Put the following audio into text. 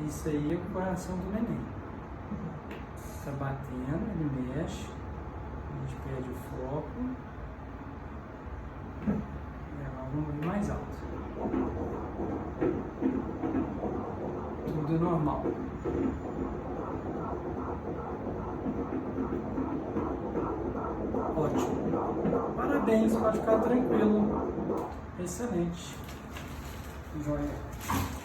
Isso aí é o coração do neném. Tá batendo, ele mexe. A gente perde o foco. E agora vamos ir mais alto. Tudo normal. Ótimo. Parabéns, pode ficar tranquilo. Excelente. Joia.